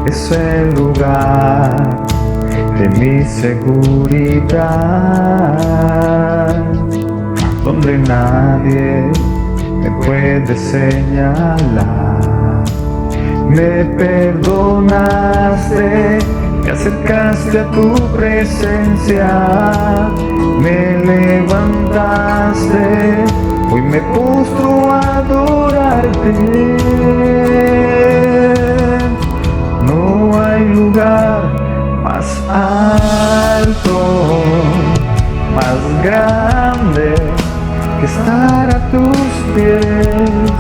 es el lugar de mi seguridad, donde nadie me puede señalar. Me perdonaste, me acercaste a tu presencia, me levantaste, hoy me postro a adorarte. No hay lugar más alto, más grande que estar a tus pies,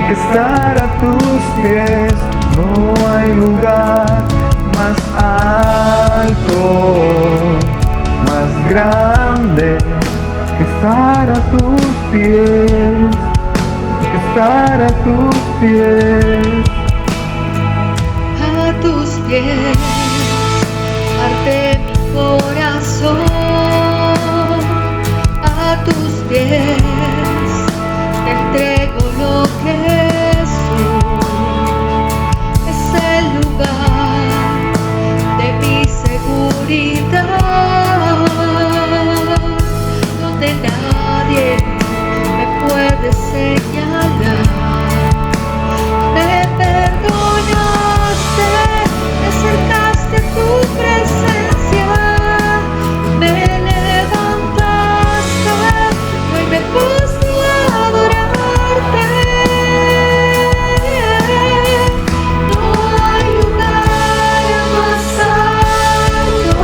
que estar a tus pies. No hay lugar más alto, más grande que estar a tus pies, que estar a tus pies. A tus pies parte mi corazón, a tus pies te entrego lo que soy. Es el lugar de mi seguridad, donde nadie me puede señalar. Me perdonaste, me acercaste a tu presencia, me levantaste, hoy me postro a adorarte. No hay lugar más alto,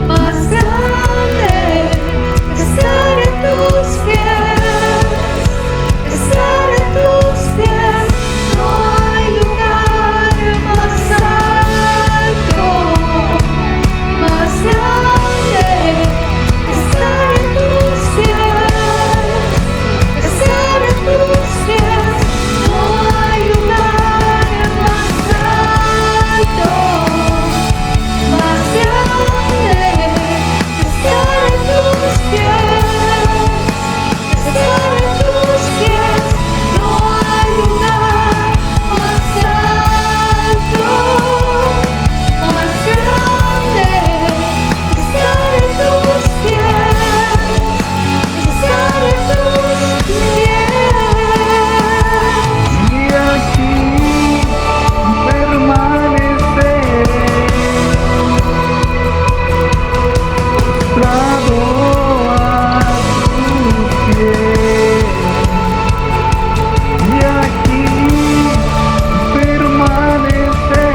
más grande que estar en tus pies, estar en tus pies. No hay lugar más alto, más grande que estar en tus pies, estar en tus pies. No hay lugar más alto, más grande que estar en tus pies, estar en tus pies. No hay lugar más alto, más grande que estar en tus pies, estar en tus pies. Y aquí permaneceré, postrado a tus pies. Y aquí permaneceré,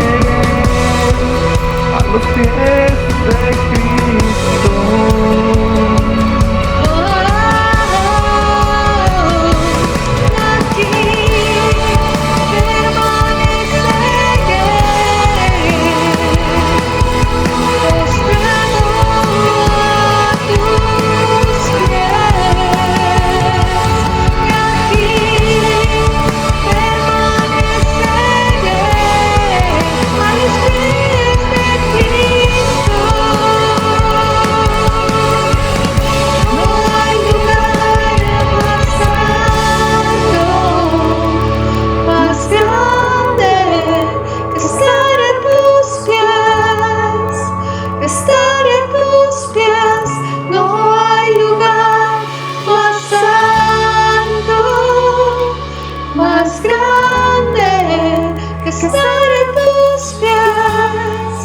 a los pies de Cristo. Aquí estar en tus pies. No hay lugar más alto, más grande que estar en tus pies,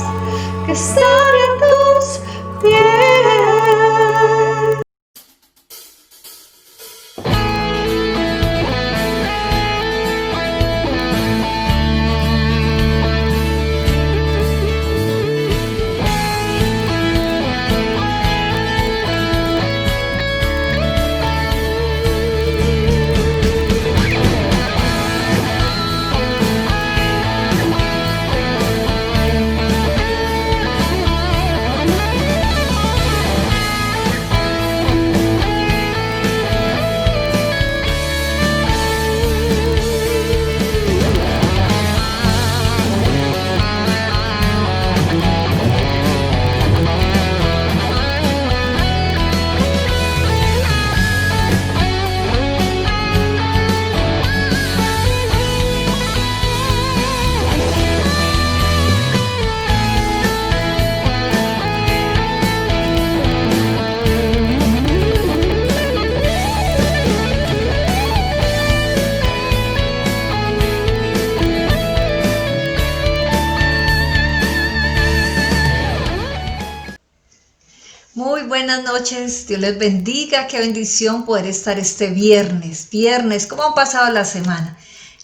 que estar en tus pies. buenas noches, Dios les bendiga, qué bendición poder estar este viernes. ¿Cómo han pasado la semana?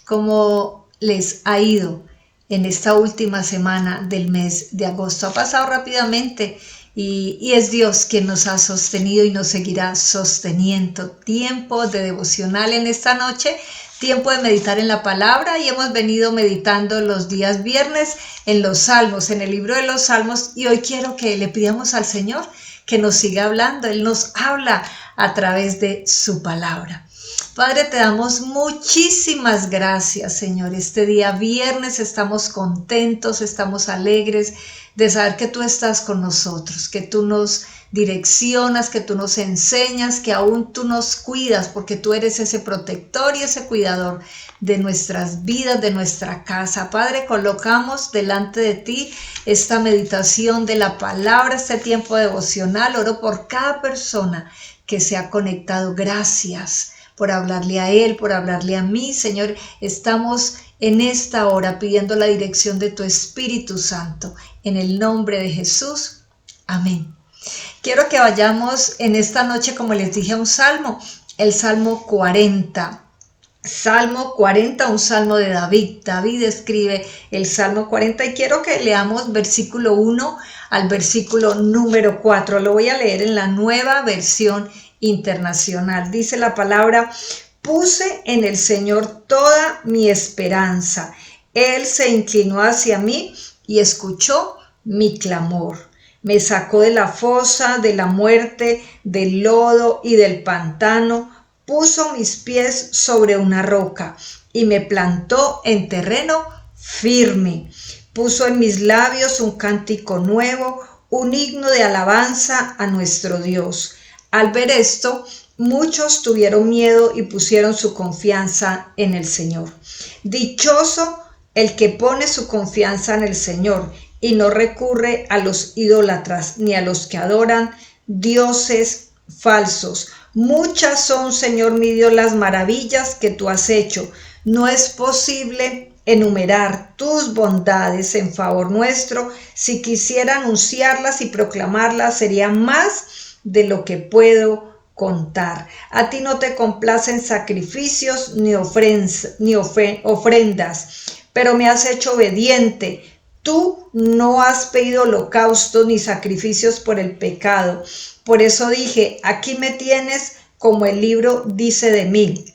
¿Cómo les ha ido en esta última semana del mes de agosto? Ha pasado rápidamente y es Dios quien nos ha sostenido y nos seguirá sosteniendo. Tiempo de devocional en esta noche, tiempo de meditar en la palabra, y hemos venido meditando los días viernes en los Salmos, en el libro de los Salmos, y hoy quiero que le pidamos al Señor que nos siga hablando. Él nos habla a través de su palabra. Padre, te damos muchísimas gracias, Señor. Este día viernes estamos contentos, estamos alegres de saber que tú estás con nosotros, que tú nos direccionas, que tú nos enseñas, que aún tú nos cuidas, porque tú eres ese protector y ese cuidador de nuestras vidas, de nuestra casa. Padre, colocamos delante de ti esta meditación de la palabra, este tiempo devocional. Oro por cada persona que se ha conectado. Gracias por hablarle a él, por hablarle a mí. Señor, estamos en esta hora pidiendo la dirección de tu Espíritu Santo. En el nombre de Jesús. Amén. Quiero que vayamos en esta noche, como les dije, a un salmo, el Salmo 40. Salmo 40, un salmo de David. David escribe el Salmo 40 y quiero que leamos versículo 1 al versículo número 4. Lo voy a leer en la Nueva Versión Internacional. Dice la palabra: puse en el Señor toda mi esperanza. Él se inclinó hacia mí y escuchó mi clamor. Me sacó de la fosa, de la muerte, del lodo y del pantano. Puso mis pies sobre una roca y me plantó en terreno firme. Puso en mis labios un cántico nuevo, un himno de alabanza a nuestro Dios. Al ver esto, muchos tuvieron miedo y pusieron su confianza en el Señor. Dichoso el que pone su confianza en el Señor y no recurre a los idólatras ni a los que adoran dioses falsos. Muchas son, Señor mi Dios, las maravillas que tú has hecho. No es posible enumerar tus bondades en favor nuestro. Si quisiera anunciarlas y proclamarlas, sería más de lo que puedo contar. A ti no te complacen sacrificios ni ofrendas, pero me has hecho obediente. Tú no has pedido holocaustos ni sacrificios por el pecado. Por eso dije: aquí me tienes, como el libro dice de mí.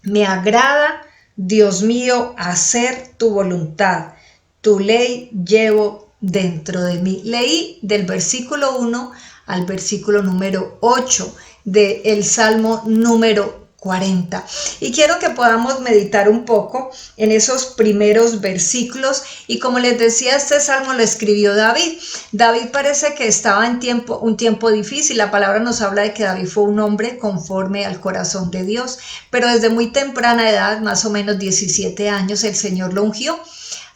Me agrada, Dios mío, hacer tu voluntad. Tu ley llevo dentro de mí. Leí del versículo 1 al versículo número 8 del Salmo número 40. Y quiero que podamos meditar un poco en esos primeros versículos. Y como les decía, este salmo lo escribió David. David parece que estaba en un tiempo difícil. La palabra nos habla de que David fue un hombre conforme al corazón de Dios. Pero desde muy temprana edad, más o menos 17 años, el Señor lo ungió.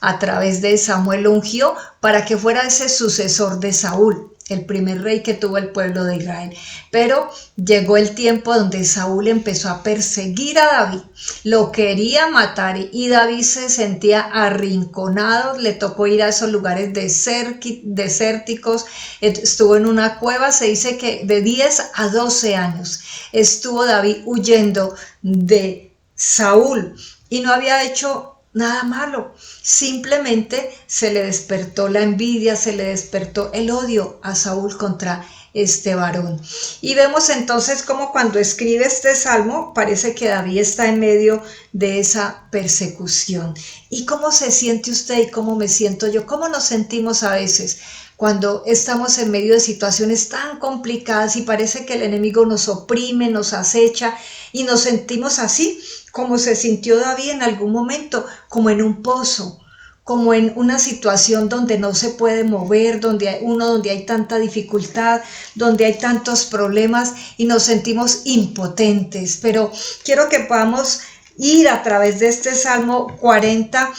A través de Samuel lo ungió para que fuera ese sucesor de Saúl, el primer rey que tuvo el pueblo de Israel. Pero llegó el tiempo donde Saúl empezó a perseguir a David, lo quería matar y David se sentía arrinconado. Le tocó ir a esos lugares desérticos, estuvo en una cueva. Se dice que de 10 a 12 años estuvo David huyendo de Saúl y no había hecho nada malo, simplemente se le despertó la envidia, se le despertó el odio a Saúl contra este varón. Y vemos entonces cómo cuando escribe este salmo parece que David está en medio de esa persecución. ¿Y cómo se siente usted y cómo me siento yo? ¿Cómo nos sentimos a veces cuando estamos en medio de situaciones tan complicadas y parece que el enemigo nos oprime, nos acecha y nos sentimos así como se sintió David en algún momento, como en un pozo, como en una situación donde no se puede mover, donde hay tanta dificultad, donde hay tantos problemas y nos sentimos impotentes? Pero quiero que podamos ir a través de este Salmo 40,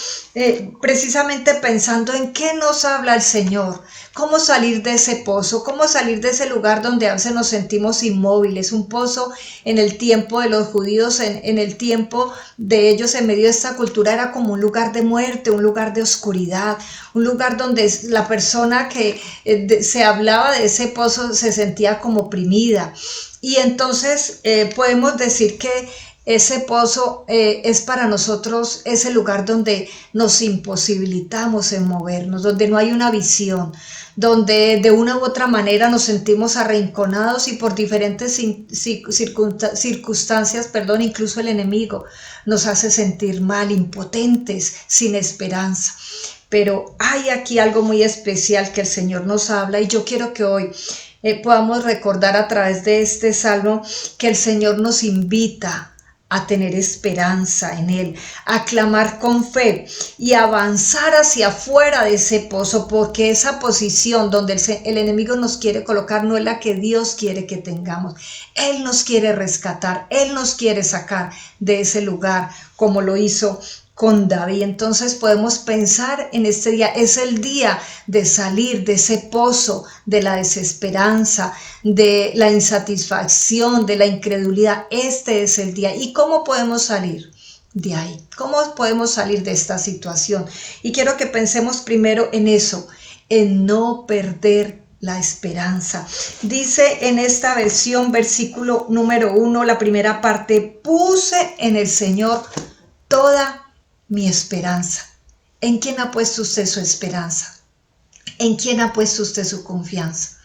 precisamente pensando en qué nos habla el Señor, cómo salir de ese pozo, cómo salir de ese lugar donde a veces nos sentimos inmóviles, un pozo en el tiempo de los judíos, en el tiempo de ellos en medio de esta cultura era como un lugar de muerte, un lugar de oscuridad, un lugar donde la persona que se hablaba de ese pozo se sentía como oprimida. Y entonces podemos decir que ese pozo es para nosotros ese lugar donde nos imposibilitamos en movernos, donde no hay una visión, donde de una u otra manera nos sentimos arrinconados y por diferentes circunstancias, incluso el enemigo nos hace sentir mal, impotentes, sin esperanza. Pero hay aquí algo muy especial que el Señor nos habla y yo quiero que hoy podamos recordar a través de este salmo que el Señor nos invita a tener esperanza en Él, a clamar con fe y avanzar hacia afuera de ese pozo, porque esa posición donde el enemigo nos quiere colocar no es la que Dios quiere que tengamos. Él nos quiere rescatar, Él nos quiere sacar de ese lugar como lo hizo con David. Entonces podemos pensar en este día, es el día de salir de ese pozo de la desesperanza, de la insatisfacción, de la incredulidad. Este es el día. ¿Y cómo podemos salir de ahí? ¿Cómo podemos salir de esta situación? Y quiero que pensemos primero en eso, en no perder la esperanza. Dice en esta versión, versículo número 1, la primera parte: puse en el Señor toda mi esperanza. ¿En quién ha puesto usted su esperanza? ¿En quién ha puesto usted su confianza?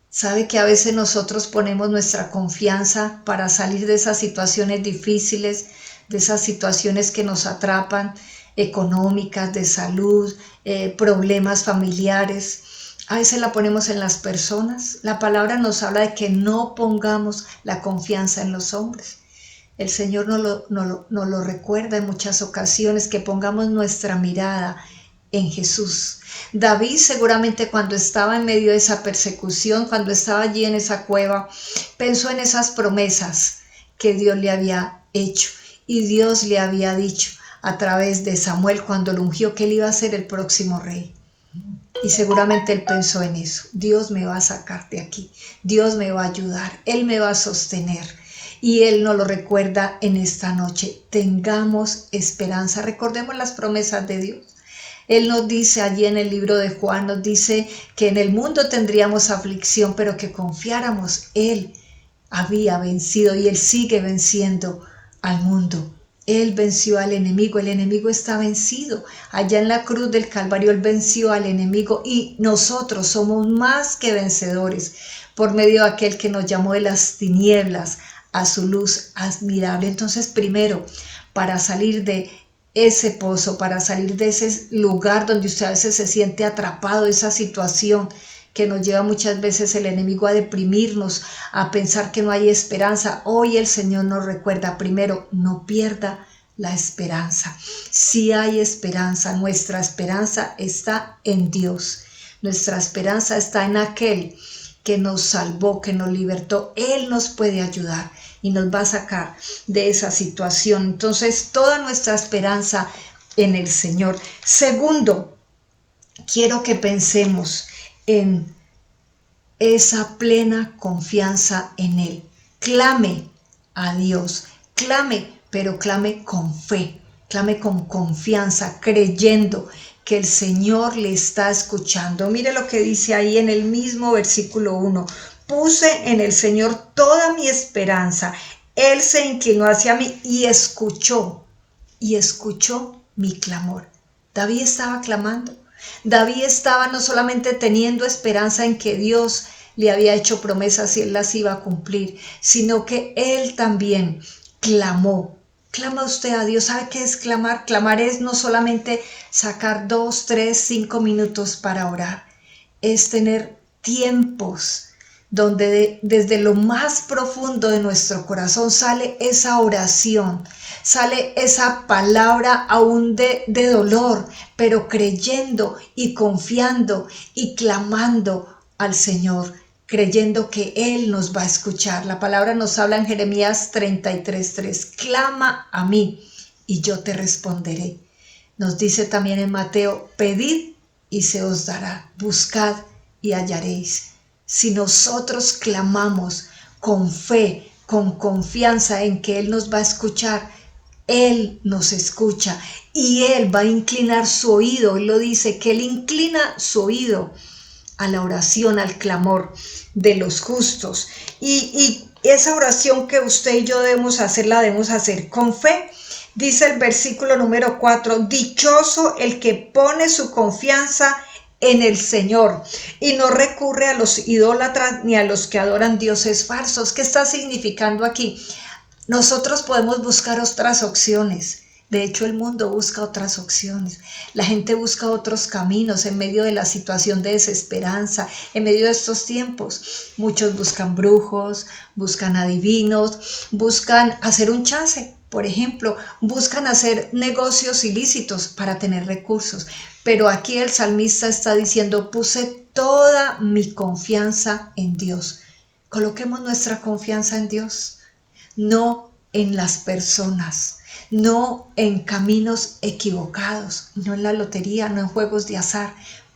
¿Sabe que a veces nosotros ponemos nuestra confianza para salir de esas situaciones difíciles, de esas situaciones que nos atrapan, económicas, de salud, problemas familiares? A veces la ponemos en las personas. La palabra nos habla de que no pongamos la confianza en los hombres. El Señor nos lo recuerda en muchas ocasiones, que pongamos nuestra mirada en Jesús. David seguramente cuando estaba en medio de esa persecución, cuando estaba allí en esa cueva, pensó en esas promesas que Dios le había hecho. Y Dios le había dicho a través de Samuel cuando lo ungió que él iba a ser el próximo rey. Y seguramente él pensó en eso. Dios me va a sacar de aquí. Dios me va a ayudar. Él me va a sostener. Y Él nos lo recuerda en esta noche. Tengamos esperanza. Recordemos las promesas de Dios. Él nos dice allí en el libro de Juan, nos dice que en el mundo tendríamos aflicción, pero que confiáramos. Él había vencido y Él sigue venciendo al mundo. Él venció al enemigo, el enemigo está vencido. Allá en la cruz del Calvario Él venció al enemigo y nosotros somos más que vencedores por medio de aquel que nos llamó de las tinieblas a su luz admirable. Entonces, primero, para salir de ese pozo, para salir de ese lugar donde usted a veces se siente atrapado, esa situación que nos lleva muchas veces el enemigo a deprimirnos, a pensar que no hay esperanza, hoy el Señor nos recuerda: primero, no pierda la esperanza. Sí hay esperanza, nuestra esperanza está en Dios, nuestra esperanza está en aquel que nos salvó, que nos libertó. Él nos puede ayudar y nos va a sacar de esa situación. Entonces, toda nuestra esperanza en el Señor. Segundo, quiero que pensemos en esa plena confianza en Él. Clame a Dios, clame, pero clame con fe, clame con confianza, creyendo que el Señor le está escuchando. Mire lo que dice ahí en el mismo versículo 1. Puse en el Señor toda mi esperanza. Él se inclinó hacia mí y escuchó mi clamor. David estaba clamando. David estaba no solamente teniendo esperanza en que Dios le había hecho promesas y él las iba a cumplir, sino que él también clamó. Clama usted a Dios. ¿Sabe qué es clamar? Clamar es no solamente sacar 2, 3, 5 minutos para orar. Es tener tiempos donde desde lo más profundo de nuestro corazón sale esa oración, sale esa palabra aún de dolor, pero creyendo y confiando y clamando al Señor. creyendo que Él nos va a escuchar. La palabra nos habla en Jeremías 33:3, clama a mí y yo te responderé. Nos dice también en Mateo, pedid y se os dará, buscad y hallaréis. Si nosotros clamamos con fe, con confianza en que Él nos va a escuchar, Él nos escucha y Él va a inclinar su oído. Él lo dice, que Él inclina su oído a la oración, al clamor de los justos. Y esa oración que usted y yo debemos hacer, la debemos hacer con fe. Dice el versículo número 4, dichoso el que pone su confianza en el Señor y no recurre a los idólatras ni a los que adoran dioses falsos. ¿Qué está significando aquí? Nosotros podemos buscar otras opciones. De hecho, el mundo busca otras opciones. La gente busca otros caminos en medio de la situación de desesperanza, en medio de estos tiempos. Muchos buscan brujos, buscan adivinos, buscan hacer un chance. Por ejemplo, buscan hacer negocios ilícitos para tener recursos. Pero aquí el salmista está diciendo, puse toda mi confianza en Dios. Coloquemos nuestra confianza en Dios, no en las personas, no en caminos equivocados, no en la lotería, no en juegos de azar.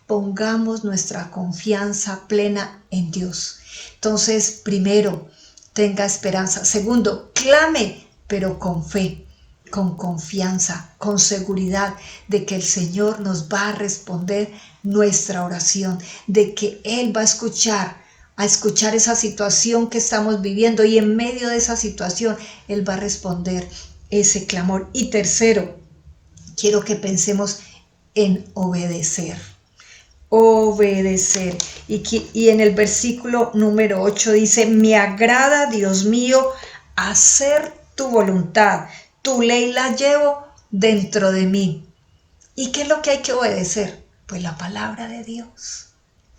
Pongamos nuestra confianza plena en Dios. Entonces, primero, tenga esperanza. Segundo, clame, pero con fe, con confianza, con seguridad de que el Señor nos va a responder nuestra oración, de que Él va a escuchar esa situación que estamos viviendo y en medio de esa situación Él va a responder ese clamor. Y tercero, quiero que pensemos en obedecer. Obedecer. Y en el versículo número 8 dice, me agrada, Dios mío, hacer tu voluntad. Tu ley la llevo dentro de mí. ¿Y qué es lo que hay que obedecer? Pues la palabra de Dios.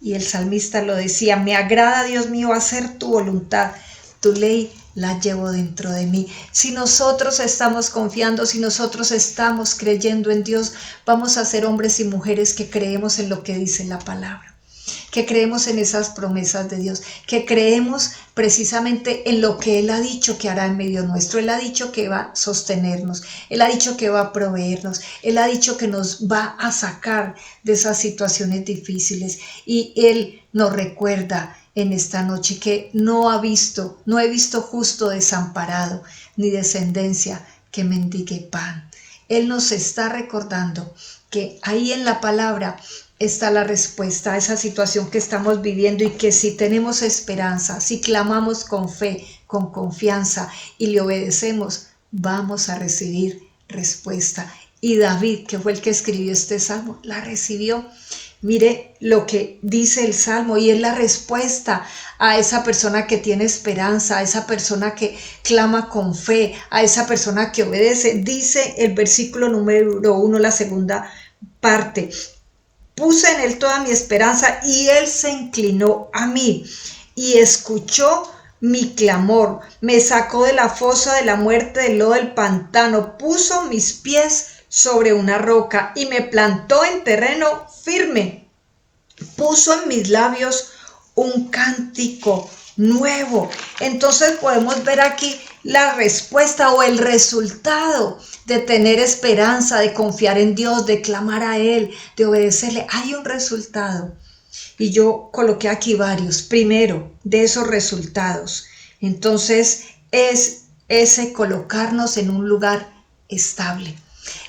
Y el salmista lo decía, me agrada, Dios mío, hacer tu voluntad. Tu ley la llevo dentro de mí. Si nosotros estamos confiando, si nosotros estamos creyendo en Dios, vamos a ser hombres y mujeres que creemos en lo que dice la palabra, que creemos en esas promesas de Dios, que creemos precisamente en lo que Él ha dicho que hará en medio nuestro. Él ha dicho que va a sostenernos, Él ha dicho que va a proveernos, Él ha dicho que nos va a sacar de esas situaciones difíciles. Y Él nos recuerda en esta noche que no he visto justo desamparado, ni descendencia que mendigue pan. Él nos está recordando que ahí en la palabra está la respuesta a esa situación que estamos viviendo y que si tenemos esperanza, si clamamos con fe, con confianza y le obedecemos, vamos a recibir respuesta. Y David, que fue el que escribió este salmo, la recibió. Mire lo que dice el salmo y es la respuesta a esa persona que tiene esperanza, a esa persona que clama con fe, a esa persona que obedece. Dice el versículo número 1, la segunda parte. Puse en Él toda mi esperanza y Él se inclinó a mí y escuchó mi clamor. Me sacó de la fosa de la muerte, del lodo del pantano. Puso mis pies sobre una roca y me plantó en terreno firme. Puso en mis labios un cántico nuevo. Entonces podemos ver aquí la respuesta o el resultado de tener esperanza, de confiar en Dios, de clamar a Él, de obedecerle. Hay un resultado y yo coloqué aquí varios. Primero, de esos resultados, entonces es ese colocarnos en un lugar estable.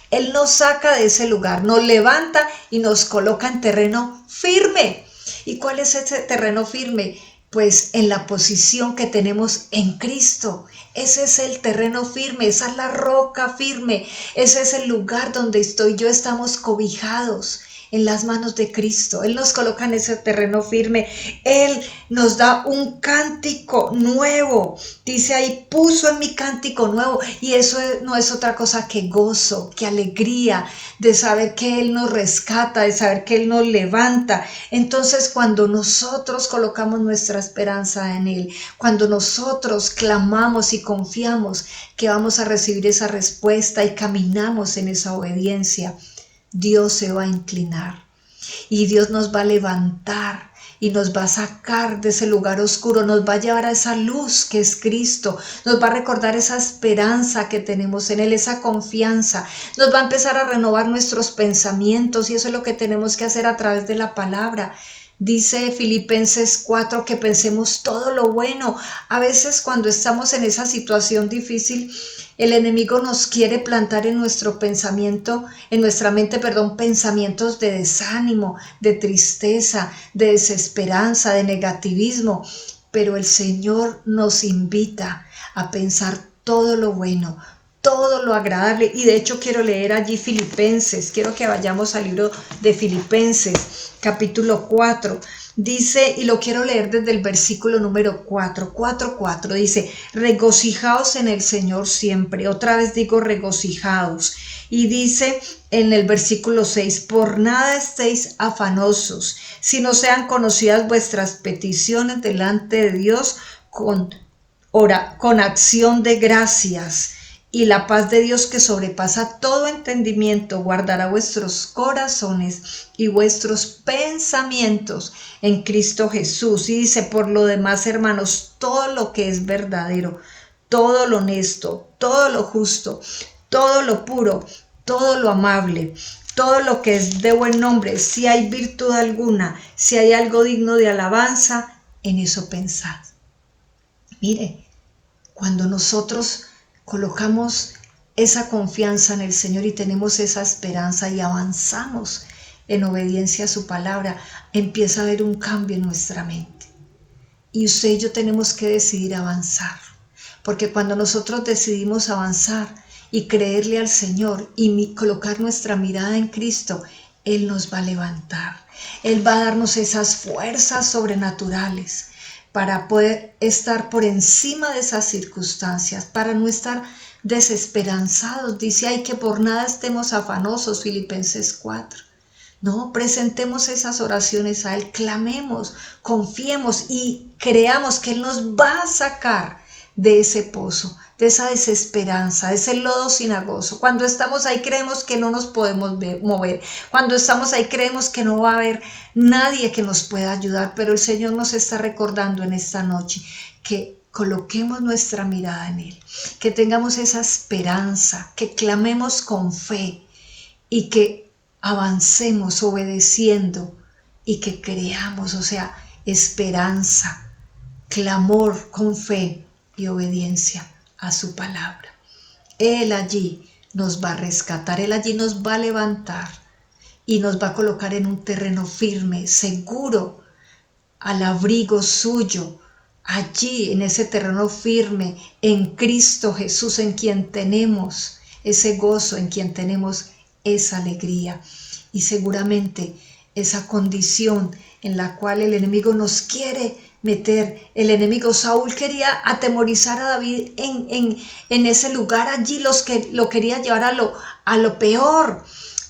Él nos saca de ese lugar, nos levanta y nos coloca en terreno firme. ¿Y cuál es ese terreno firme? Pues en la posición que tenemos en Cristo. Ese es el terreno firme, esa es la roca firme, ese es el lugar donde estoy yo, estamos cobijados en las manos de Cristo. Él nos coloca en ese terreno firme. Él nos da un cántico nuevo. Dice ahí, puso en mi cántico nuevo. Y eso no es otra cosa que gozo, que alegría de saber que Él nos rescata, de saber que Él nos levanta. Entonces, cuando nosotros colocamos nuestra esperanza en Él, cuando nosotros clamamos y confiamos que vamos a recibir esa respuesta y caminamos en esa obediencia, Dios se va a inclinar y Dios nos va a levantar y nos va a sacar de ese lugar oscuro, nos va a llevar a esa luz que es Cristo, nos va a recordar esa esperanza que tenemos en Él, esa confianza, nos va a empezar a renovar nuestros pensamientos y eso es lo que tenemos que hacer a través de la palabra. Dice Filipenses 4 que pensemos todo lo bueno. A veces cuando estamos en esa situación difícil, el enemigo nos quiere plantar en nuestro pensamiento, en nuestra mente, pensamientos de desánimo, de tristeza, de desesperanza, de negativismo. Pero el Señor nos invita a pensar todo lo bueno, todo lo agradable. Y de hecho quiero leer allí Filipenses, quiero que vayamos al libro de Filipenses, capítulo 4. Dice, y lo quiero leer desde el versículo número 4, dice, regocijaos en el Señor siempre. Otra vez digo regocijaos. Y dice en el versículo 6, por nada estéis afanosos, sino sean conocidas vuestras peticiones delante de Dios con acción de gracias. Y la paz de Dios que sobrepasa todo entendimiento guardará vuestros corazones y vuestros pensamientos en Cristo Jesús. Y dice, por lo demás, hermanos, todo lo que es verdadero, todo lo honesto, todo lo justo, todo lo puro, todo lo amable, todo lo que es de buen nombre, si hay virtud alguna, si hay algo digno de alabanza, en eso pensad. Mire, cuando nosotros colocamos esa confianza en el Señor y tenemos esa esperanza y avanzamos en obediencia a su palabra, empieza a haber un cambio en nuestra mente. Y usted y yo tenemos que decidir avanzar, porque cuando nosotros decidimos avanzar y creerle al Señor y colocar nuestra mirada en Cristo, Él nos va a levantar. Él va a darnos esas fuerzas sobrenaturales para poder estar por encima de esas circunstancias, para no estar desesperanzados. Dice, ay, que por nada estemos afanosos, Filipenses 4. No, presentemos esas oraciones a Él, clamemos, confiemos y creamos que Él nos va a sacar de ese pozo, de esa desesperanza, de ese lodo cenagoso. Cuando estamos ahí creemos que no nos podemos mover. Cuando estamos ahí creemos que no va a haber nadie que nos pueda ayudar. Pero el Señor nos está recordando en esta noche que coloquemos nuestra mirada en Él, que tengamos esa esperanza, que clamemos con fe y que avancemos obedeciendo y que creamos, o sea, esperanza, clamor con fe y obediencia a su palabra. Él allí nos va a rescatar, Él allí nos va a levantar y nos va a colocar en un terreno firme, seguro, al abrigo suyo, allí en ese terreno firme, en Cristo Jesús, en quien tenemos ese gozo, en quien tenemos esa alegría y seguramente esa condición en la cual el enemigo nos quiere meter. El enemigo Saúl quería atemorizar a David en ese lugar allí, lo quería llevar a lo peor,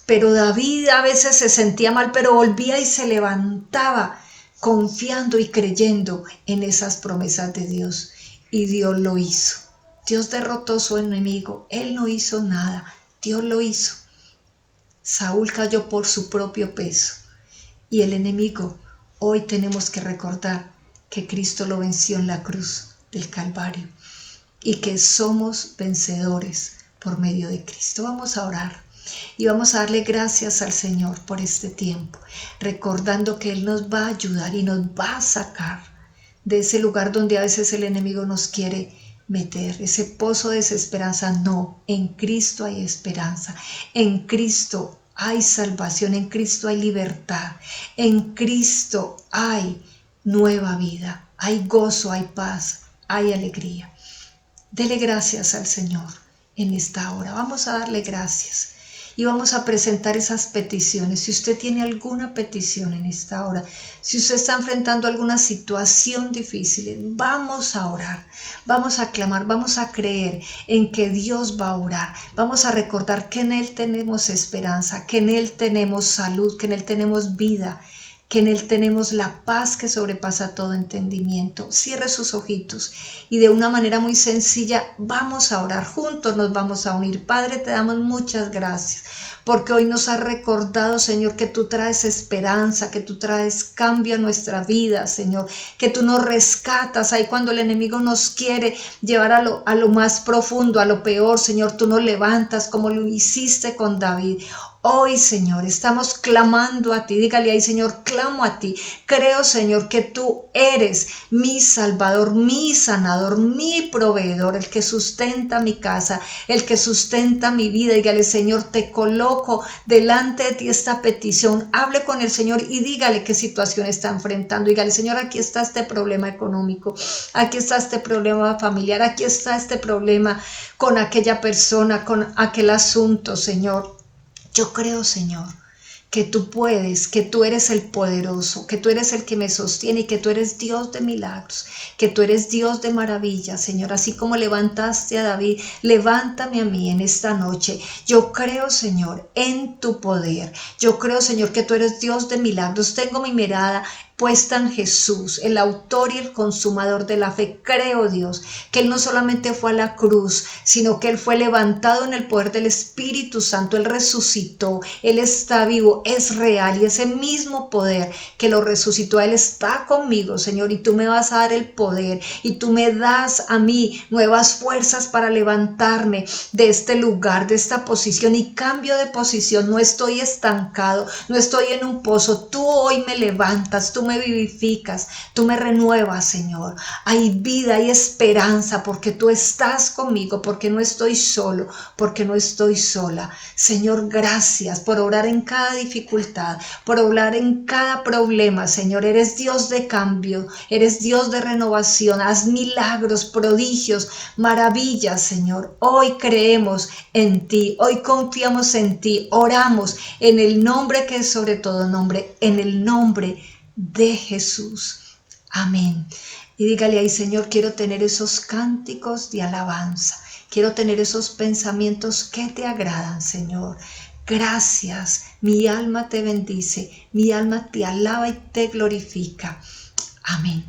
pero David a veces se sentía mal, pero volvía y se levantaba confiando y creyendo en esas promesas de Dios, y Dios lo hizo. Dios derrotó a su enemigo, él no hizo nada, Dios lo hizo. Saúl cayó por su propio peso y el enemigo, hoy tenemos que recordar que Cristo lo venció en la cruz del Calvario y que somos vencedores por medio de Cristo. Vamos a orar y vamos a darle gracias al Señor por este tiempo, recordando que Él nos va a ayudar y nos va a sacar de ese lugar donde a veces el enemigo nos quiere meter, ese pozo de desesperanza. No, en Cristo hay esperanza, en Cristo hay salvación, en Cristo hay libertad, en Cristo hay nueva vida, hay gozo, hay paz, hay alegría. Dele gracias al Señor en esta hora. Vamos a darle gracias y vamos a presentar esas peticiones. Si usted tiene alguna petición en esta hora, si usted está enfrentando alguna situación difícil, vamos a orar, vamos a clamar, vamos a creer en que Dios va a orar. Vamos a recordar que en Él tenemos esperanza, que en Él tenemos salud, que en Él tenemos vida, que en Él tenemos la paz que sobrepasa todo entendimiento. Cierre sus ojitos y de una manera muy sencilla vamos a orar juntos, nos vamos a unir. Padre, te damos muchas gracias porque hoy nos has recordado, Señor, que tú traes esperanza, que tú traes cambio a nuestra vida, Señor, que tú nos rescatas ahí cuando el enemigo nos quiere llevar a lo más profundo, a lo peor, Señor, tú nos levantas como lo hiciste con David. Hoy, Señor, estamos clamando a ti. Dígale ahí, Señor, clamo a ti. Creo, Señor, que tú eres mi Salvador, mi sanador, mi proveedor, el que sustenta mi casa, el que sustenta mi vida. Dígale, Señor, te coloco delante de ti esta petición. Hable con el Señor y dígale qué situación está enfrentando. Dígale, Señor, aquí está este problema económico, aquí está este problema familiar, aquí está este problema con aquella persona, con aquel asunto, Señor. Yo creo, Señor, que tú puedes, que tú eres el poderoso, que tú eres el que me sostiene y que tú eres Dios de milagros, que tú eres Dios de maravillas, Señor. Así como levantaste a David, levántame a mí en esta noche. Yo creo, Señor, en tu poder. Yo creo, Señor, que tú eres Dios de milagros. Tengo mi mirada puesta en Jesús, el autor y el consumador de la fe. Creo, Dios, que Él no solamente fue a la cruz, sino que Él fue levantado en el poder del Espíritu Santo. Él resucitó, Él está vivo, es real, y ese mismo poder que lo resucitó, Él está conmigo, Señor, y tú me vas a dar el poder y tú me das a mí nuevas fuerzas para levantarme de este lugar, de esta posición, y cambio de posición. No estoy estancado, no estoy en un pozo. Tú hoy me levantas, tú me vivificas, tú me renuevas, Señor. Hay vida, hay esperanza, porque tú estás conmigo, porque no estoy solo, porque no estoy sola. Señor, gracias por obrar en cada dificultad, por obrar en cada problema, Señor. Eres Dios de cambio, eres Dios de renovación. Haz milagros, prodigios, maravillas, Señor. Hoy creemos en ti, hoy confiamos en ti, oramos en el nombre que es sobre todo nombre, en el nombre de Jesús. Amén. Y dígale ahí, Señor, quiero tener esos cánticos de alabanza, quiero tener esos pensamientos que te agradan, Señor. Gracias, mi alma te bendice, mi alma te alaba y te glorifica. Amén.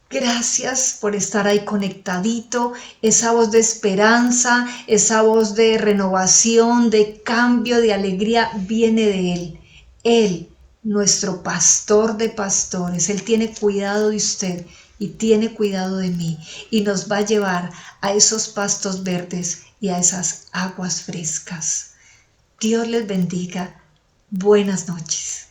Gracias por estar ahí conectadito. Esa voz de esperanza, esa voz de renovación, de cambio, de alegría, viene de Él. Él, nuestro pastor de pastores, Él tiene cuidado de usted y tiene cuidado de mí, y nos va a llevar a esos pastos verdes y a esas aguas frescas. Dios les bendiga. Buenas noches.